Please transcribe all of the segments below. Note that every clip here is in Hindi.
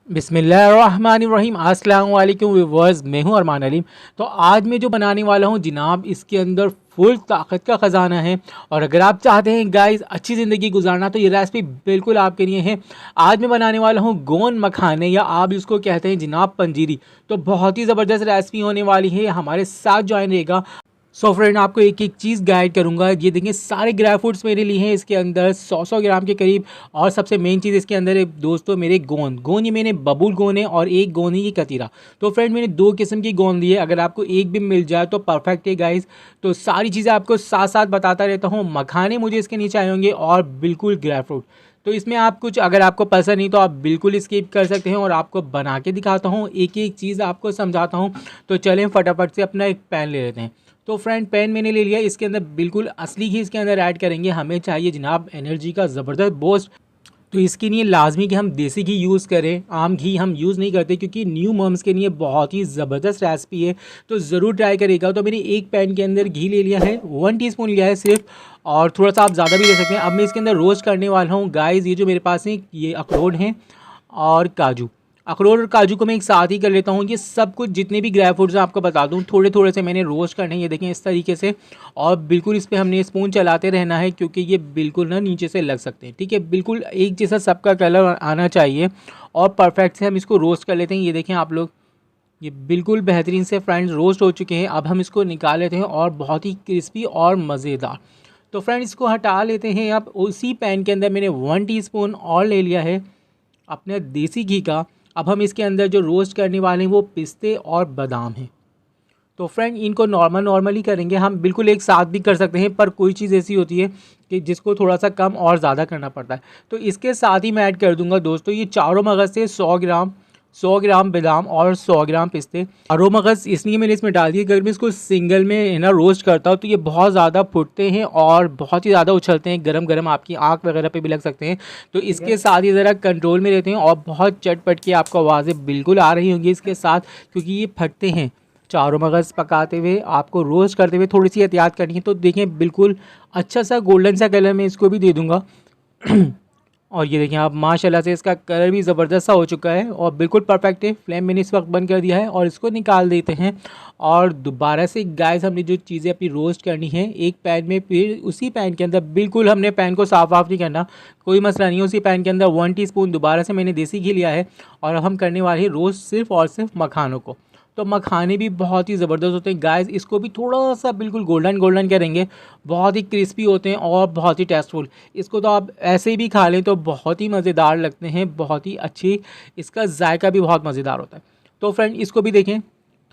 बिस्मिल्लाहिर्रहमानिर्रहीम। अस्सलाम वालेकुम व्यूअर्स, मैं हूं अरमान अलीम। तो आज मैं जो बनाने वाला हूं जनाब, इसके अंदर फुल ताकत का ख़जाना है। और अगर आप चाहते हैं गाइस अच्छी ज़िंदगी गुजारना तो ये रेसिपी बिल्कुल आपके लिए है। आज मैं बनाने वाला हूं गोंद मखाने, या आप इसको कहते हैं जनाब पंजीरी। तो बहुत ही ज़बरदस्त रेसिपी होने वाली है, हमारे साथ ज्वाइन रहेगा। सो फ्रेंड, आपको एक एक चीज़ गाइड करूंगा। ये देखिए सारे ड्राई फ्रूट्स मेरे लिए हैं, इसके अंदर 100 ग्राम के करीब। और सबसे मेन चीज़ इसके अंदर है दोस्तों मेरे गोंद। ये मैंने बबूल गोंद है और एक गोंद है ये कतीरा। तो फ्रेंड मैंने दो किस्म की गोंद ली है, अगर आपको एक भी मिल जाए तो परफेक्ट है गाइस। तो सारी चीज़ें आपको साथ साथ बताता रहता हूँ। मखाने मुझे इसके नीचे आए होंगे और बिल्कुल ड्राई फ्रूट। तो इसमें आप कुछ अगर आपको पसंद नहीं तो आप बिल्कुल स्किप कर सकते हैं, और आपको बना के दिखाता हूँ, एक एक चीज़ आपको समझाता हूँ। तो चलें फटाफट से अपना एक पैन ले लेते हैं। तो फ्रेंड पैन मैंने ले लिया, इसके अंदर बिल्कुल असली घी इसके अंदर ऐड करेंगे। हमें चाहिए जनाब एनर्जी का ज़बरदस्त बूस्ट। तो इसके लिए लाजमी कि हम देसी घी यूज़ करें, आम घी हम यूज़ नहीं करते, क्योंकि न्यू मम्स के लिए बहुत ही ज़बरदस्त रेसिपी है। तो ज़रूर ट्राई करेगा। तो मैंने एक पैन के अंदर घी ले लिया है, 1 टीस्पून लिया है सिर्फ, और थोड़ा सा आप ज़्यादा भी ले सकते हैं। अब मैं इसके अंदर रोस्ट करने वाला हूँ गाइस। ये जो मेरे पास है ये अखरोट हैं और काजू। अखरोट और काजू को मैं एक साथ ही कर लेता हूँ। ये सब कुछ जितने भी ड्राई फ्रूट्स हैं आपको बता दूँ, थोड़े थोड़े से मैंने रोस्ट करने हैं, ये देखें इस तरीके से। और बिल्कुल इस पर हमने स्पून चलाते रहना है, क्योंकि ये बिल्कुल ना नीचे से लग सकते हैं। ठीक है, बिल्कुल एक जैसा सबका कलर आना चाहिए और परफेक्ट से हम इसको रोस्ट कर लेते हैं। ये देखें आप लोग, ये बिल्कुल बेहतरीन से फ्रेंड्स रोस्ट हो चुके हैं। अब हम इसको निकाल लेते हैं, और बहुत ही क्रिस्पी और मज़ेदार। तो फ्रेंड्स इसको हटा लेते हैं। अब उसी पैन के अंदर मैंने 1 टीस्पून और ले लिया है अपने देसी घी का। अब हम इसके अंदर जो रोस्ट करने वाले हैं वो पिस्ते और बादाम हैं। तो फ्रेंड इनको नॉर्मली करेंगे, हम बिल्कुल एक साथ भी कर सकते हैं, पर कोई चीज़ ऐसी होती है कि जिसको थोड़ा सा कम और ज़्यादा करना पड़ता है। तो इसके साथ ही मैं ऐड कर दूंगा दोस्तों ये चारों मगज़ से 100 ग्राम बादाम और 100 ग्राम पिस्ते। चारों मगज़ इसलिए मैंने इसमें डाल दिए, अगर मैं इसको सिंगल में है ना रोस्ट करता हूँ तो ये बहुत ज़्यादा फुटते हैं और बहुत ही ज़्यादा उछलते हैं, गरम गरम आपकी आँख वगैरह पे भी लग सकते हैं। तो इसके साथ ही ज़रा कंट्रोल में रहते हैं, और बहुत चटपट की आपको आवाज़ें बिल्कुल आ रही होंगी इसके साथ, क्योंकि ये फटते हैं। चारों मगज़ पकाते हुए आपको रोस्ट करते हुए थोड़ी सी एहतियात करनी है। तो देखें बिल्कुल अच्छा सा गोल्डन सा कलर मैं इसको भी दे दूँगा। और ये देखें आप माशाल्लाह से इसका कलर भी ज़बरदस्त सा हो चुका है और बिल्कुल परफेक्ट है। फ्लेम मैंने इस वक्त बंद कर दिया है और इसको निकाल देते हैं। और दोबारा से गाइस हमने जो चीज़ें अपनी रोस्ट करनी है एक पैन में, फिर उसी पैन के अंदर बिल्कुल हमने पैन को साफ नहीं करना, कोई मसला नहीं है। उसी पैन के अंदर 1 टीस्पून दोबारा से मैंने देसी घी लिया है, और हम करने वाले हैं रोस्ट सिर्फ और सिर्फ मखानों को। तो मखाने भी बहुत ही ज़बरदस्त होते हैं गाइस, इसको भी थोड़ा सा बिल्कुल गोल्डन करेंगे। बहुत ही क्रिस्पी होते हैं और बहुत ही टेस्टफुल। इसको तो आप ऐसे ही भी खा लें तो बहुत ही मज़ेदार लगते हैं, बहुत ही अच्छी, इसका जायका भी बहुत मज़ेदार होता है। तो फ्रेंड इसको भी देखें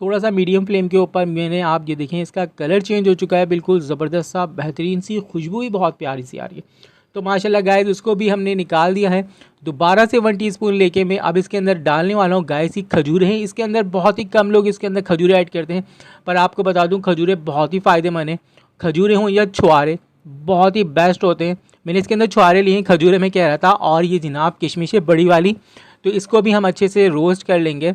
थोड़ा सा मीडियम फ्लेम के ऊपर मैंने, आप ये देखें इसका कलर चेंज हो चुका है, बिल्कुल ज़बरदस्त सा बेहतरीन सी खुशबू भी बहुत प्यारी सी आ रही है। तो माशाल्लाह गाइस उसको भी हमने निकाल दिया है। दोबारा से 1 टीस्पून लेके मैं अब इसके अंदर डालने वाला हूँ गाइस ये खजूरें हैं। इसके अंदर बहुत ही कम लोग इसके अंदर खजूरें ऐड करते हैं, पर आपको बता दूँ खजूरें बहुत ही फ़ायदेमंद हैं। खजूरें हों या छुआरे बहुत ही बेस्ट होते हैं। मैंने इसके अंदर छुआरे लिए हैं, खजूरें मैं कह रहा था। और ये जनाब किशमिश है बड़ी वाली, तो इसको भी हम अच्छे से रोस्ट कर लेंगे।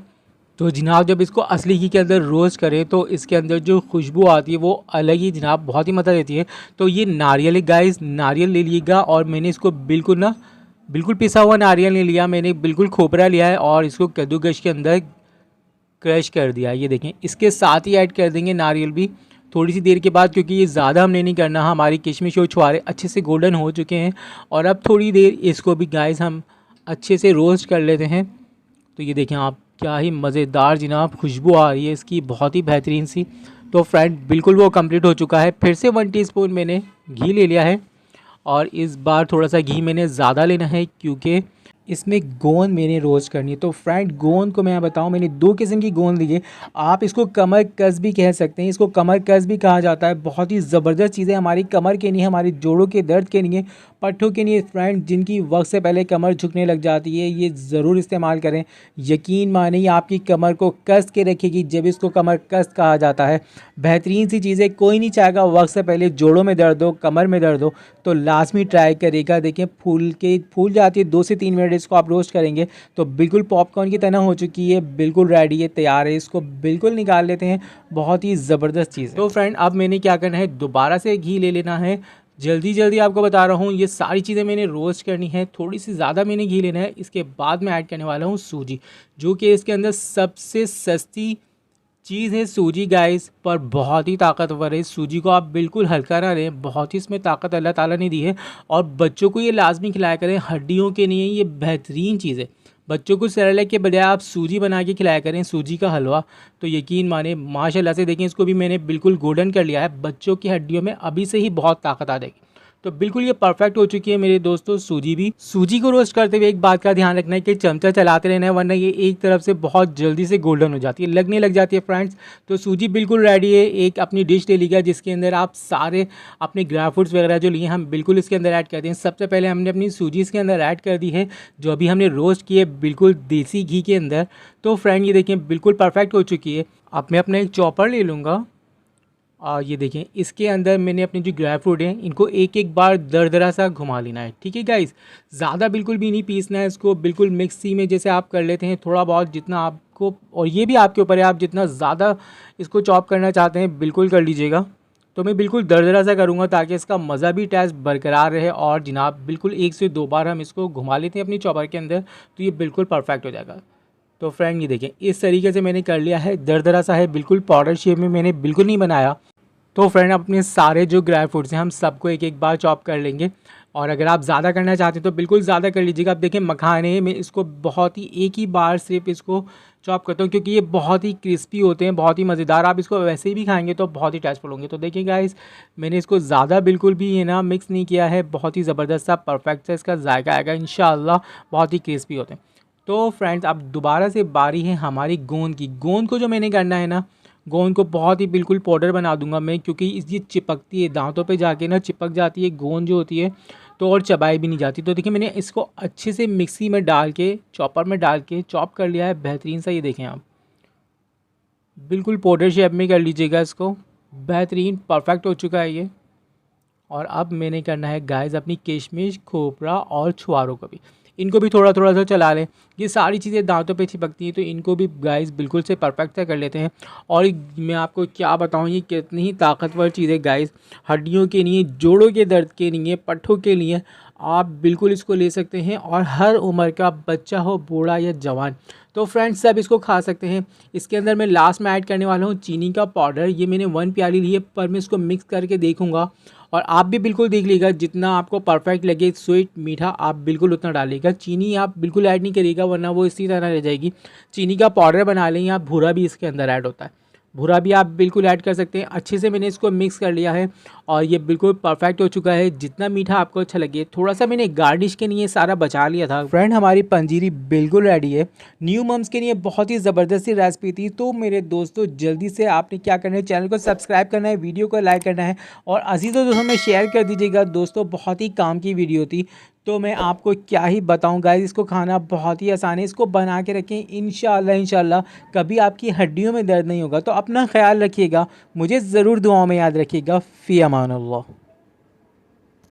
तो जनाब जब इसको असली घी के अंदर रोस्ट करें तो इसके अंदर जो खुशबू आती है वो अलग ही जनाब बहुत ही मज़ा देती है। तो ये नारियल है गाइस, नारियल ले लीजिएगा। और मैंने इसको बिल्कुल पिसा हुआ नारियल ले लिया, मैंने बिल्कुल खोपरा लिया है और इसको कद्दूकश के अंदर क्रश कर दिया। ये देखें इसके साथ ही ऐड कर देंगे नारियल भी थोड़ी सी देर के बाद, क्योंकि ये ज़्यादा हमने नहीं करना। हमारी किशमिश और छुआरे अच्छे से गोल्डन हो चुके हैं, और अब थोड़ी देर इसको भी गाइस हम अच्छे से रोस्ट कर लेते हैं। तो ये देखें आप क्या ही मज़ेदार जनाब खुशबू आ रही है इसकी, बहुत ही बेहतरीन सी। तो फ्रेंड बिल्कुल वो कंप्लीट हो चुका है। फिर से 1 टीस्पून मैंने घी ले लिया है, और इस बार थोड़ा सा घी मैंने ज़्यादा लेना है, क्योंकि इसमें गोंद मैंने रोस्ट करनी है। तो फ्रेंड गोंद को मैं बताऊं, मैंने 2 किस्म की गोंद ली है। आप इसको कमर कस भी कह सकते हैं, इसको कमर कस भी कहा जाता है। बहुत ही ज़बरदस्त चीज़ है हमारी कमर के लिए, हमारे जोड़ों के दर्द के लिए, पट्ठों के लिए। फ्रेंड जिनकी वक्त से पहले कमर झुकने लग जाती है ये ज़रूर इस्तेमाल करें। यकीन मानिए आपकी कमर को कस के रखेगी, जब इसको कमर कस कहा जाता है। बेहतरीन सी चीज़ है, कोई नहीं चाहेगा वक्त से पहले जोड़ों में दर्द हो, कमर में दर्द हो, तो लाजमी ट्राई करेगा। देखें फूल जाती है, 2 से 3 मिनट इसको आप रोस्ट करेंगे तो बिल्कुल पॉपकॉर्न की तरह हो चुकी है, बिल्कुल रेडी है, तैयार है। इसको बिल्कुल निकाल लेते हैं, बहुत ही ज़बरदस्त चीज़ है। तो फ्रेंड अब मैंने क्या करना है, दोबारा से घी ले लेना है। जल्दी जल्दी आपको बता रहा हूँ, ये सारी चीज़ें मैंने रोस्ट करनी है, थोड़ी सी ज़्यादा मैंने घी लेना है। इसके बाद मैं ऐड करने वाला हूँ सूजी, जो कि इसके अंदर सबसे सस्ती चीज़ है सूजी गाइस, पर बहुत ही ताकतवर है। सूजी को आप बिल्कुल हल्का ना लें, बहुत ही इसमें ताकत अल्लाह ताला ने दी है। और बच्चों को ये लाजमी खिलाया करें, हड्डियों के लिए ये बेहतरीन चीज़ है। बच्चों को सेरेलैक के बजाय आप सूजी बना के खिलाया करें, सूजी का हलवा, तो यकीन माने माशाल्लाह से देखें, इसको भी मैंने बिल्कुल गोल्डन कर लिया है। बच्चों की हड्डियों में अभी से ही बहुत ताकत आ जाएगी। तो बिल्कुल ये परफेक्ट हो चुकी है मेरे दोस्तों सूजी भी। सूजी को रोस्ट करते हुए एक बात का ध्यान रखना है कि चमचा चलाते रहना है, वरना ये एक तरफ से बहुत जल्दी से गोल्डन हो जाती है, लगने लग जाती है फ्रेंड्स। तो सूजी बिल्कुल रेडी है। एक अपनी डिश ले लीजिएगा जिसके अंदर आप सारे अपने ड्राई फ्रूट्स वगैरह जो लिए हम बिल्कुल इसके अंदर ऐड कर दें। सबसे पहले हमने अपनी सूजी इसके अंदर ऐड कर दी है, जो अभी हमने रोस्ट की है बिल्कुल देसी घी के अंदर। तो फ्रेंड ये देखिए बिल्कुल परफेक्ट हो चुकी है। अब मैं अपना एक चॉपर ले लूँगा और ये देखें इसके अंदर मैंने अपने जो ड्राई फ्रूट हैं इनको एक एक बार दरदरा सा घुमा लेना है, ठीक है गाइस। ज़्यादा बिल्कुल भी नहीं पीसना है इसको, बिल्कुल मिक्सी में जैसे आप कर लेते हैं थोड़ा बहुत जितना आपको, और ये भी आपके ऊपर है, आप जितना ज़्यादा इसको चॉप करना चाहते हैं बिल्कुल कर लीजिएगा। तो मैं बिल्कुल दरदरा सा करूँगा ताकि इसका मज़ा भी टेस्ट बरकरार रहे। और जनाब बिल्कुल 1 से 2 बार हम इसको घुमा लेते हैं अपनी चॉपर के अंदर, तो ये बिल्कुल परफेक्ट हो जाएगा। तो फ्रेंड ये देखें इस तरीके से मैंने कर लिया है, दरदरा सा है, बिल्कुल पाउडर शेप में मैंने बिल्कुल नहीं बनाया। तो फ्रेंड अपने सारे जो ड्राई फ्रूट्स हैं हम सबको एक एक बार चॉप कर लेंगे। और अगर आप ज़्यादा करना चाहते हैं तो बिल्कुल ज़्यादा कर लीजिएगा। आप देखें मखाने में इसको बहुत ही एक ही बार सिर्फ इसको चॉप करता हूँ, क्योंकि ये बहुत ही क्रिस्पी होते हैं, बहुत ही मज़ेदार। आप इसको वैसे ही भी खाएंगे तो बहुत ही टेस्टफुल होंगे। तो देखिए गाइस मैंने इसको ज़्यादा बिल्कुल भी ये ना मिक्स नहीं किया है, बहुत ही ज़बरदस्त सा परफेक्ट सा इसका जायका आएगा इंशाल्लाह, बहुत ही क्रिस्पी होते हैं। तो फ्रेंड्स अब दोबारा से बारी है हमारी गोंद की। गोंद को जो मैंने करना है ना, गोंद को बहुत ही बिल्कुल पाउडर बना दूंगा मैं, क्योंकि ये चिपकती है दांतों पे जाके ना, चिपक जाती है गोंद जो होती है, तो और चबाई भी नहीं जाती। तो देखिए मैंने इसको अच्छे से मिक्सी में डाल के चॉपर में डाल के चॉप कर लिया है बेहतरीन सा। ये देखें आप बिल्कुल पाउडर शेप में कर लीजिएगा इसको, बेहतरीन परफेक्ट हो चुका है ये। और अब मैंने करना है गाइस अपनी किशमिश, खोपरा और छुआरों को भी, इनको भी थोड़ा थोड़ा सा चला लें। ये सारी चीज़ें दांतों पे चिपकती हैं, तो इनको भी गाइस बिल्कुल से परफेक्ट से कर लेते हैं। और मैं आपको क्या बताऊं ये कितनी ही ताकतवर चीज़ है गाइस, हड्डियों के लिए, जोड़ों के दर्द के लिए, पट्ठों के लिए आप बिल्कुल इसको ले सकते हैं। और हर उम्र का बच्चा हो, बूढ़ा या जवान, तो फ्रेंड्स सब इसको खा सकते हैं। इसके अंदर मैं लास्ट में ऐड करने वाला हूँ चीनी का पाउडर। ये मैंने 1 प्याली ली है, पर मैं इसको मिक्स करके देखूँगा। और आप भी बिल्कुल देख लीजिएगा जितना आपको परफेक्ट लगे स्वीट मीठा आप बिल्कुल उतना डालिएगा। चीनी आप बिल्कुल ऐड नहीं करिएगा, वरना वो इसी तरह रह जाएगी। चीनी का पाउडर बना लें, या भूरा भी इसके अंदर ऐड होता है, भूरा भी आप बिल्कुल ऐड कर सकते हैं। अच्छे से मैंने इसको मिक्स कर लिया है और ये बिल्कुल परफेक्ट हो चुका है। जितना मीठा आपको अच्छा लगे, थोड़ा सा मैंने गार्निश के लिए सारा बचा लिया था। फ्रेंड हमारी पंजीरी बिल्कुल रेडी है। न्यू मम्स के लिए बहुत ही ज़बरदस्त सी रेसिपी थी। तो मेरे दोस्तों जल्दी से आपने क्या करना है, चैनल को सब्सक्राइब करना है, वीडियो को लाइक करना है और अजीज़ों दोस्तों में शेयर कर दीजिएगा। दोस्तों बहुत ही काम की वीडियो थी, तो मैं आपको क्या ही बताऊं गाइस, इसको खाना बहुत ही आसान है। इसको बना के रखें, इंशाल्लाह कभी आपकी हड्डियों में दर्द नहीं होगा। तो अपना ख्याल रखिएगा, मुझे ज़रूर दुआओं में याद रखिएगा। फ़ी अमान अल्लाह।